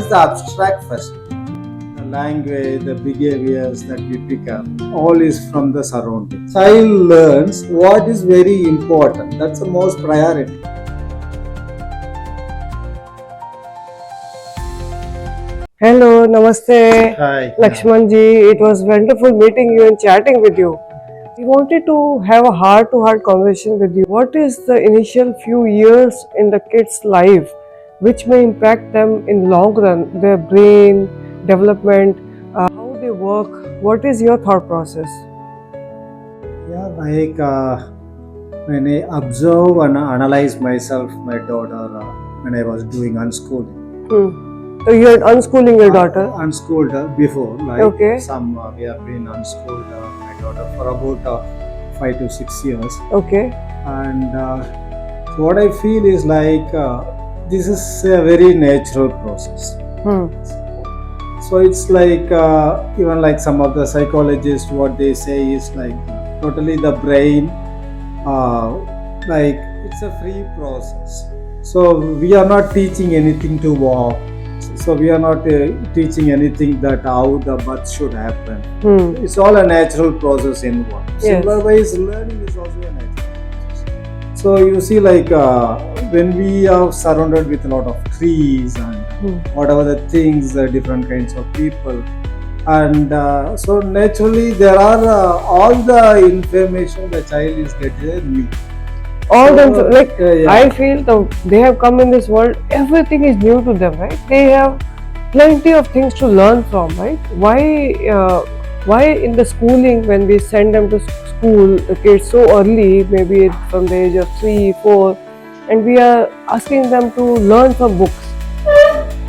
is the abstract first? The language, the behaviors that we pick up, all is from the surroundings. Child learns what is very important. That's the most priority. Hello, namaste. Hi. Lakshman ji, it was wonderful meeting you and chatting with you. We wanted to have a heart-to-heart conversation with you. What is the initial few years in the kid's life which may impact them in long run, their brain, development, how they work? What is your thought process? Yeah, when I observe and analyze myself, my daughter, when I was doing unschooling. So you are unschooling your daughter? Unschooled her before, like Okay. we have been unschooled my daughter for about 5 to 6 years. Okay. And what I feel is like this is a very natural process. So it's like even like some of the psychologists, what they say is like totally the brain, like it's a free process. So we are not teaching anything to walk. So we are not teaching anything that how the birth should happen. It's all a natural process involved. Yes. Similarwise, learning is also a natural process. So you see, like when we are surrounded with a lot of trees and whatever the things, different kinds of people, and so naturally there are all the information the child is getting new. All them, like yeah. I feel they have come in this world, everything is new to them, right? They have plenty of things to learn from, right? Why in the schooling, when we send them to school, the kids so early, maybe from the age of 3, 4, and we are asking them to learn from books,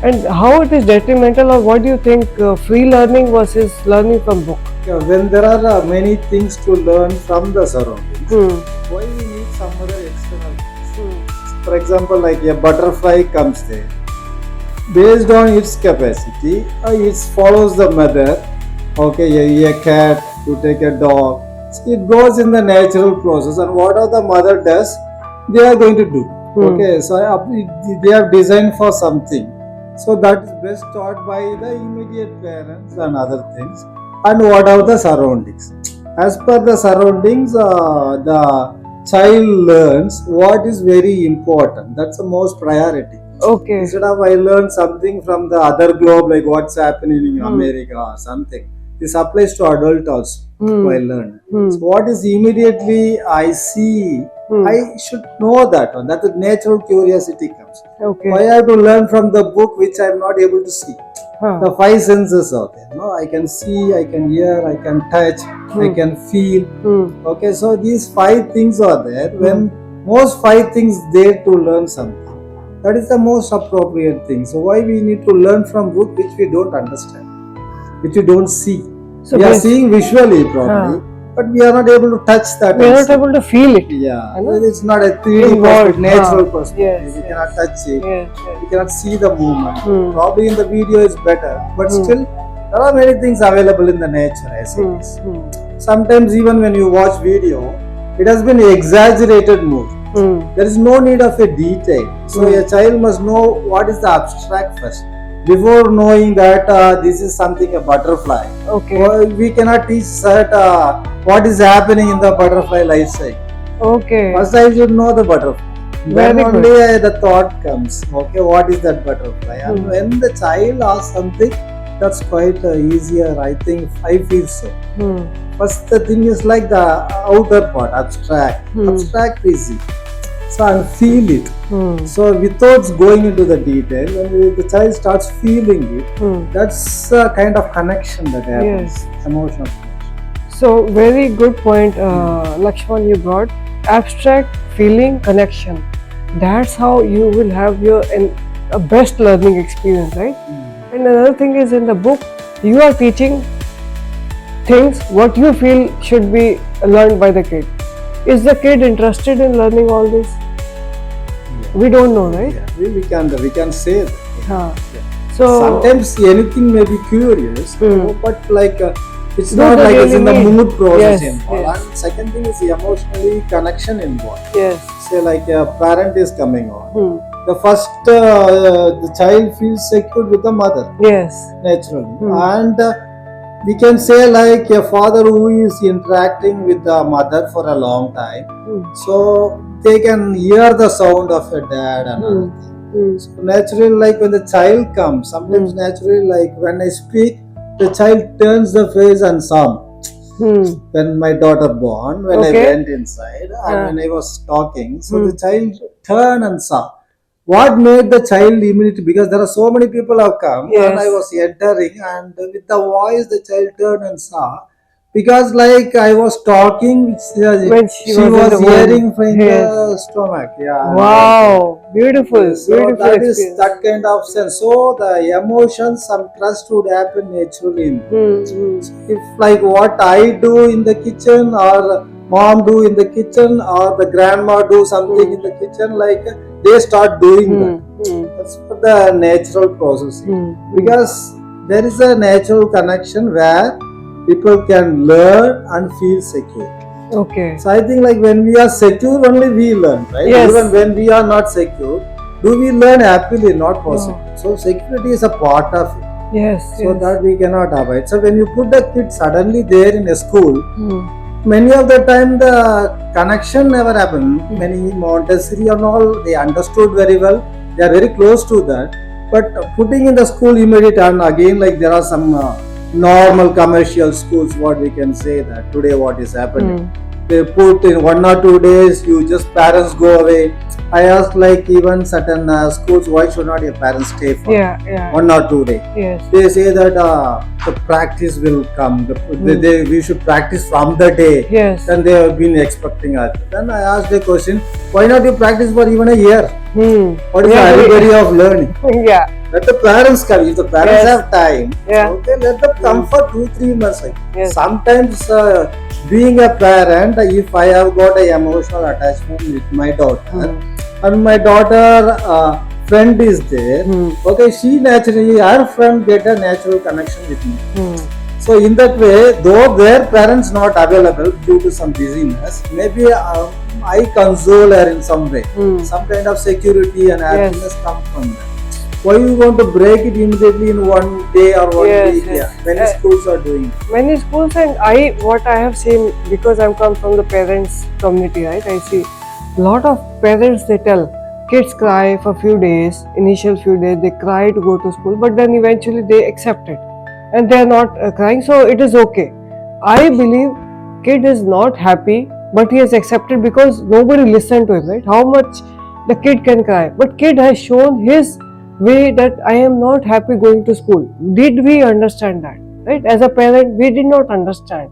and how it is detrimental, or what do you think, free learning versus learning from book? Yeah, when there are many things to learn from the surroundings, why we need some other external things? For example, like a butterfly comes there. Based on its capacity, it follows the mother. Okay, a cat, you take a dog. It goes in the natural process, and whatever the mother does, they are going to do. Okay, so they are designed for something. So that is best taught by the immediate parents and other things, and what are the surroundings. As per the surroundings, the child learns what is very important. That's the most priority. Okay. Instead of I learn something from the other globe, like what's happening in America or something, this applies to adult also while learning. So what is immediately I see, I should know that one. That the natural curiosity comes. Okay. Why I have to learn from the book which I am not able to see? The 5 senses are there. No, I can see, I can hear, I can touch, I can feel. Okay, so these 5 things are there. When most 5 things there to learn something, that is the most appropriate thing. So why we need to learn from book which we don't understand, which we don't see. So we are seeing visually probably, but we are not able to touch that. We are not able to feel it. Yeah, it's not a 3D perspective, natural perspective. Yes, we cannot touch it. Yes. We cannot see the movement. Probably in the video is better, but still there are many things available in the nature as it is. Sometimes even when you watch video, it has been exaggerated movie. There is no need of a detail. So a child must know what is the abstract first. Before knowing that this is something a butterfly. Okay. We cannot teach that what is happening in the butterfly life cycle. Okay. First I should know the butterfly. Then only the thought comes. Okay, what is that butterfly? And when the child asks something, that's quite easier. I think I feel so. First the thing is like the outer part, abstract. Abstract is easy. So and feel it. So without going into the detail, when the child starts feeling it, that's a kind of connection that happens. Yes. Emotional connection. So very good point, Lakshman, you brought. Abstract feeling connection. That's how you will have your a best learning experience, right? And another thing is, in the book, you are teaching things what you feel should be learned by the kid. Is the kid interested in learning all this? Yeah. We don't know, right? Yeah. We can say that. Yeah. So sometimes anything may be curious, but like it's not like it's in the mood process involved. Yes. And second thing is the emotionally connection involved. Yes. Say like a parent is coming on. the first the child feels secure with the mother Yes. naturally, Hmm. and we can say like a father who is interacting with the mother for a long time, Hmm. so they can hear the sound of a dad and other thing. Hmm. So naturally, like when the child comes, sometimes naturally, like when I speak, the child turns the face and saw. Hmm. When my daughter born, when I Okay. went inside and when I was talking, so the Hmm. child turned and saw. What made the child immediately? Because there are so many people have come and I Yes. was entering, and with the voice the child turned and saw. Because like I was talking, When she she was in the was womb. hearing from Yes. the stomach. Yeah, and all that. Wow. Beautiful. Yes, so Beautiful that is experience. that kind of sense. So the emotions, some trust would happen naturally in them. Hmm. If like what I do in the kitchen or mom do in the kitchen or the grandma do something in the kitchen, like they start doing that. That's for the natural processing, because there is a natural connection where people can learn and feel secure. Okay. So I think like when we are secure only we learn, right? Yes. Even when we are not secure, do we learn happily? Not possible. No. So security is a part of it. Yes. So Yes. that we cannot avoid. So when you put the kid suddenly there in a school, Hmm. many of the time the connection never happened. Many Montessori and all, they understood very well. They are very close to that. But putting in the school immediate, and again like there are some normal commercial schools, what we can say that today what is happening. They put in 1 or 2 days, you just parents go away. I asked like even certain schools, why should not your parents stay for Yeah. 1 or 2 days? Yes. They say that the practice will come. We should practice from the day. Yes. Then they have been expecting us. Then I asked the question, why not you practice for even a year? What is the hurry of learning? Yeah. Let the parents come. If the parents Yes. have time, Yeah. okay, let them come for 2-3 months. Yes. Sometimes being a parent, if I have got a emotional attachment with my daughter, and my daughter friend is there, okay, she naturally, her friend get a natural connection with me. So in that way, though their parents not available due to some busyness, maybe I console her in some way. Some kind of security and happiness come from that. Why you want to break it immediately in one day or one week? Yes. Yeah, many schools are doing. Many schools, and what I have seen, because I'm come from the parents community, right? I see a lot of parents, they tell kids cry for few days, initial few days they cry to go to school, but then eventually they accept it and they are not crying, so it is okay. I believe kid is not happy, but he has accepted because nobody listened to him, right? How much the kid can cry, but kid has shown his way that I am not happy going to school. Did we understand that? Right? As a parent, we did not understand.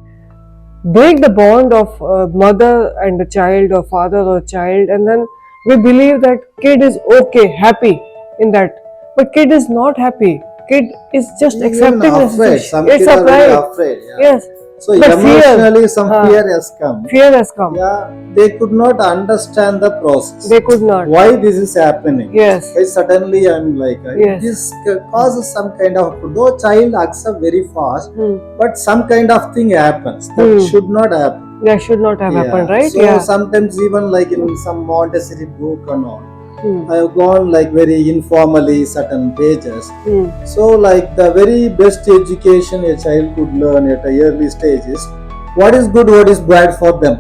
Break the bond of mother and a child, or father or child, and then we believe that kid is okay, happy in that. But kid is not happy. Kid is just Even accepting the afraid. situation. Some It's kids are very afraid. afraid. Yeah. Yes. So But emotionally, some huh, fear has come. fear has come. Yeah, they could not understand the process. They could not. Why this is happening? Yes. Why suddenly I'm like Yes. this causes some kind of, though child accept very fast, but some kind of thing happens that should not happen. That should not have happened, right? So sometimes even like in some Montessori book and all, I have gone like very informally certain pages. So like the very best education a child could learn at a early stage is what is good, what is bad for them.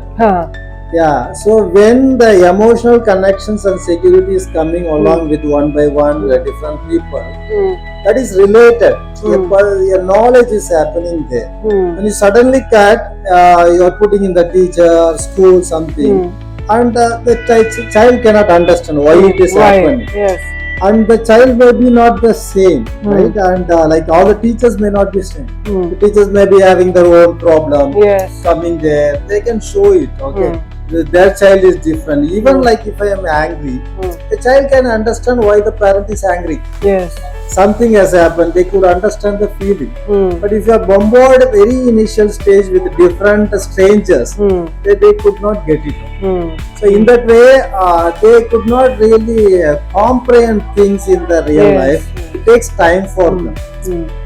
Yeah, so when the emotional connections and security is coming along with one by one different people, that is related. Your knowledge is happening there. When you suddenly cut, you are putting in the teacher, school, something, and the child cannot understand why it is happening. Yes. And the child may be not the same, right? And like all the teachers may not be same. The teachers may be having their own problem. Yes. Coming there, they can show it. Okay, their child is different. Even like if I am angry, the child can understand why the parent is angry. Yes. Something has happened, they could understand the feeling. But if you are bombarded very initial stage with different strangers, they could not get it. So in that way, they could not really comprehend things in the real life. It takes time for them.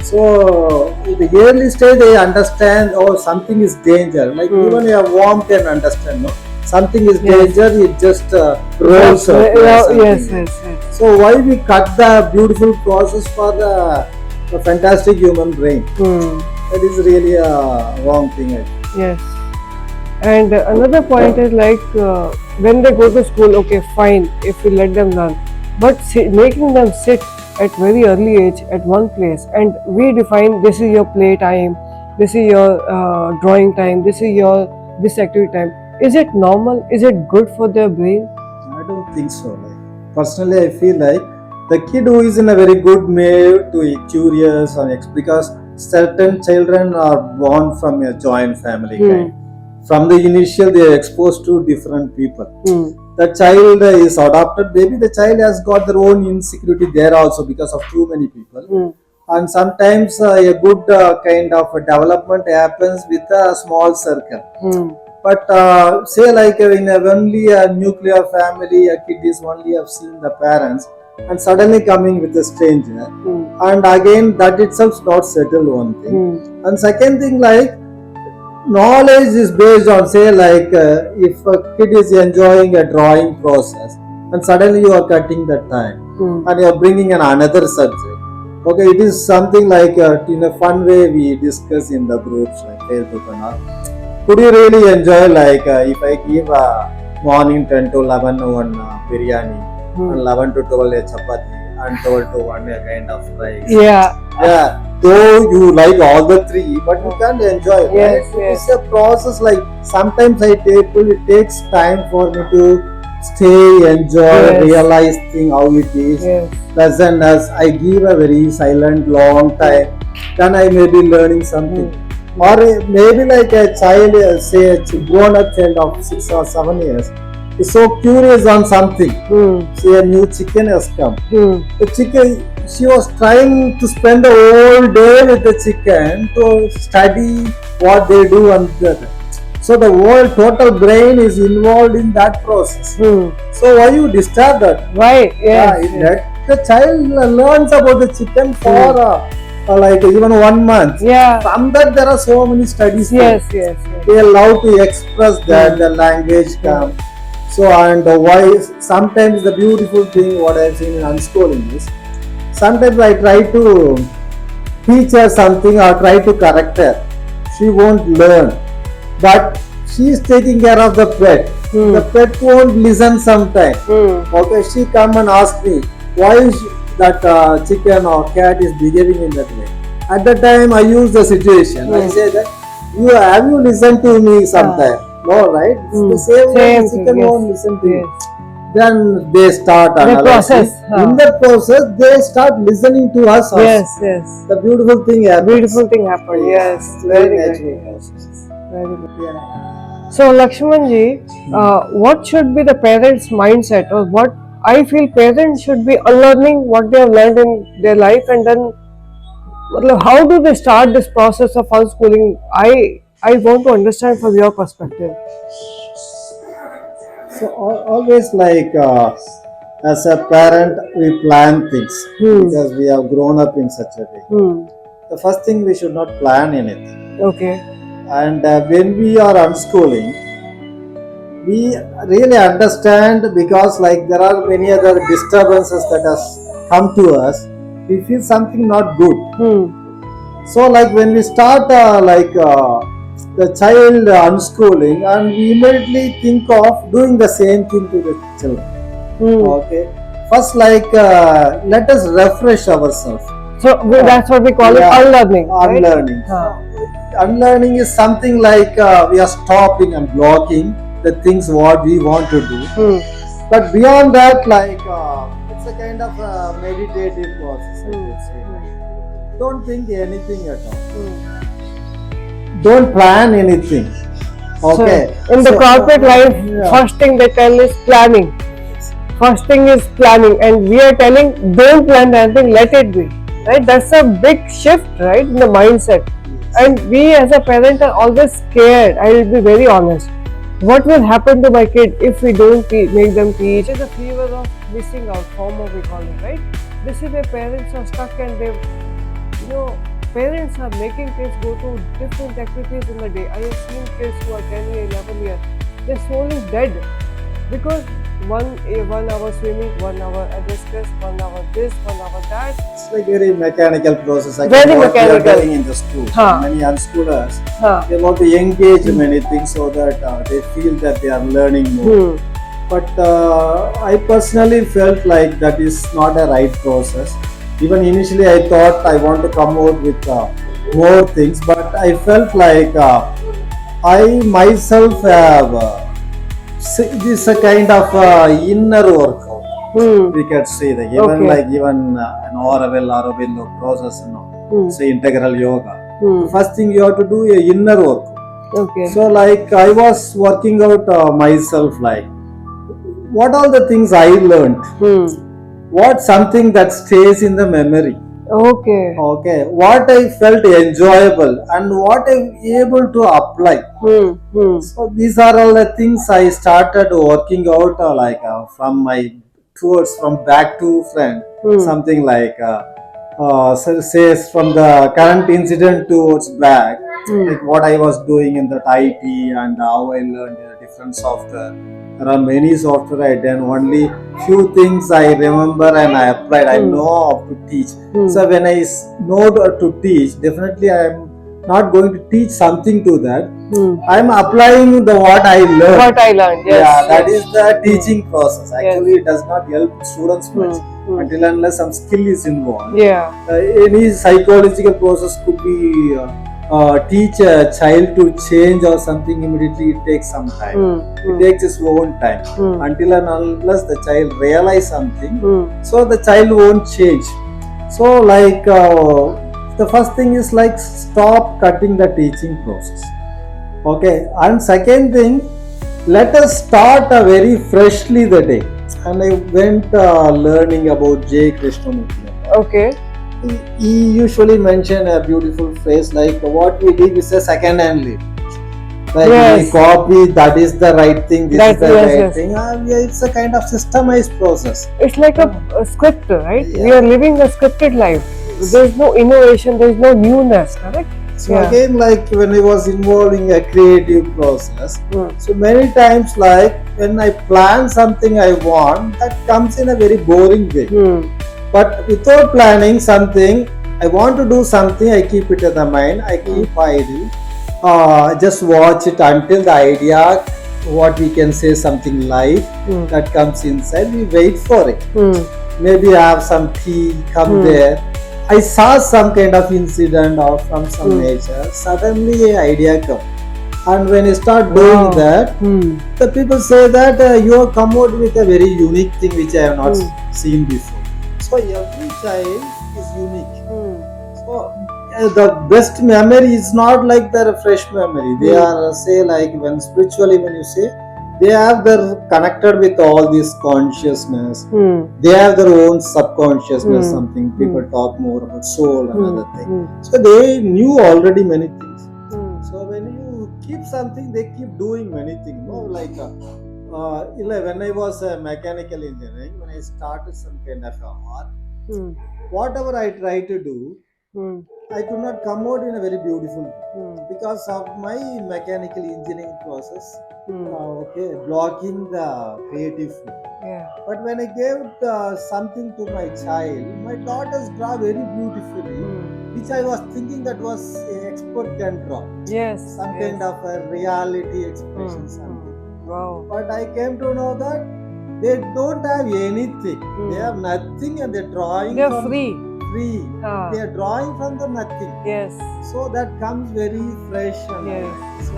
So in the early stage, they understand, oh, something is danger. Like even a worm can understand, no? something is Yes. danger, it just rolls up. Yes, yes. So why we cut the beautiful process for the fantastic human brain? That is really a wrong thing. I think. Yes. And another point is like when they go to school, okay, fine, if we let them learn, but making them sit at very early age at one place and we define this is your play time, this is your drawing time, this activity time. Is it normal? Is it good for their brain? I don't think so. Like personally, I feel like the kid who is in a very good mood to be curious or because certain children are born from a joint family kind. From the initial, they are exposed to different people. The child is adopted. Maybe the child has got their own insecurity there also because of too many people. And sometimes a good kind of a development happens with a small circle. But say like in only a nuclear family, a kid is only have seen the parents and suddenly coming with a stranger, and again that itself not settled one thing. And second thing, like knowledge is based on say like if a kid is enjoying a drawing process and suddenly you are cutting the time and you are bringing an another subject. Okay, it is something like in a fun way we discuss in the groups like Facebook and all. Could you really enjoy like if I give morning 10 to 11 one biryani and 11 to 12 a chapati and 12 to 1 a kind of rice? Yeah, though you like all the three, but you can't enjoy it. Yes, Right? yes. It's a process. Like sometimes it takes time for me to stay, enjoy, Yes. realize thing how it is. Yes. Pleasant as I give a very silent long time, then I may be learning something. Or maybe like a child, say a grown up child of 6 or 7 years, is so curious on something. Say a new chicken has come. The chicken, she was trying to spend the whole day with the chicken to study what they do and that. So the whole total brain is involved in that process. So why you disturb that? Right. Yes. Let the child learns about the chicken for like even 1 month. Yeah. From that there are so many studies. Yes. there. Yes. Yes. They allow to express that the language comes. So and why sometimes the beautiful thing what I've seen in unschooling is sometimes I try to teach her something or try to correct her. She won't learn. But she is taking care of the pet. The pet won't listen sometimes. Okay, she come and ask me why is that chicken or cat is behaving in that way. At that time, I use the situation. I say that have you listened to me sometime? No, right? It's the same way the chicken thing, won't listen to you. Then they start The analyzing. process, In that process, they start listening to us. Also. Yes. The beautiful thing happens. Beautiful thing happened. Yes. It's Very natural good. process. Very good. Yeah. So Lakshmanji, what should be the parents' mindset, or what I feel parents should be unlearning what they have learned in their life, and then how do they start this process of unschooling? I want to understand from your perspective. So always like as a parent we plan things because we have grown up in such a way. The first thing we should not plan anything. Okay. And when we are unschooling, we really understand because like there are many other disturbances that has come to us. We feel something not good. So like when we start the child unschooling and we immediately think of doing the same thing to the children. Okay. First like let us refresh ourselves. So that's what we call it unlearning. Unlearning. Right? Unlearning is something like we are stopping and blocking the things what we want to do. But beyond that, like it's a kind of a meditative process. I would say. Don't think anything at all. Don't plan anything. Okay. So, in the corporate life, first thing they tell is planning. First thing is planning, and we are telling don't plan anything, let it be. Right? That's a big shift, right, in the mindset. And we as a parent are always scared. I will be very honest. What will happen to my kid if we don't make them teach? It's a fever of missing out, FOMO we call it, right? This is where parents are stuck and they, parents are making kids go to different activities in the day. I have seen kids who are 10 years, 11 years their soul is dead because 1 hour swimming, 1 hour at discuss, 1 hour this, 1 hour that. It's like very mechanical process. Like Very what we are mechanical. doing in the school. Huh. Many unschoolers, Huh. they want to engage in many things so that they feel that they are learning more. But I personally felt like that is not a right process. Even initially, I thought I want to come out with more things, but I felt like I myself have this is a kind of inner workout. We can say that even Okay. like even an Aurobindo process, say integral yoga. The first thing you have to do is inner workout. Okay. So like I was working out myself, like what all the things I learned, what something that stays in the memory. Okay. Okay, what I felt enjoyable and what I'm able to apply. So these are all the things I started working out, from my towards from back to front, something like so says from the current incident towards back, like what I was doing in that IT and how I learned different software. There are many software I done. Only few things I remember and I applied. I know how to teach. So when I know to teach, definitely I am not going to teach something to that. I am applying the what I learned. What I learned, yes. Yeah, that is the teaching process. Actually, it does not help students much until unless some skill is involved. Yeah. Any psychological process could be teach a child to change or something immediately. It takes some time. It takes its own time until and unless the child realize something. So the child won't change. So like the first thing is like stop cutting the teaching process. Okay, and second thing, let us start very freshly the day. And I went learning about J. Krishnamurti. Okay. He usually mentioned a beautiful phrase like what we did is a second hand lead. Like we copy, that is the right thing, this is the right thing. It's a kind of systemized process. It's like a script, right? We are living a scripted life. There's no innovation, there's no newness, correct? So again, like when I was involving a creative process, so many times like when I plan something I want, that comes in a very boring way. But without planning something, I want to do something, I keep it in the mind, I keep idle, just watch it until the idea, what we can say something live that comes inside, we wait for it. Maybe have some tea, come there. I saw some kind of incident or from some nature, suddenly an idea comes. And when you start doing that, the people say that you have come out with a very unique thing which I have not seen before. So every child is unique. So the best memory is not like the fresh memory. They are say like when spiritually when you say, they have their connected with all this consciousness. They have their own subconsciousness. Something people talk more about soul and other thing. So they knew already many things. So when you keep something, they keep doing many things. No, like when I was a mechanical engineering, when I started some kind of art, whatever I try to do, I could not come out in a very beautiful way because of my mechanical engineering process. Blocking the creative flow. But when I gave something to my child, my daughters draw very beautifully, which I was thinking that was expert can draw. Some kind of a reality expression, something. Wow. But I came to know that they don't have anything. They have nothing, and they're drawing. They're free. They are drawing from the nothing. So that comes very fresh and so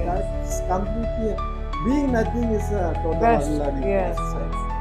that's completely being nothing is a total unlearning process.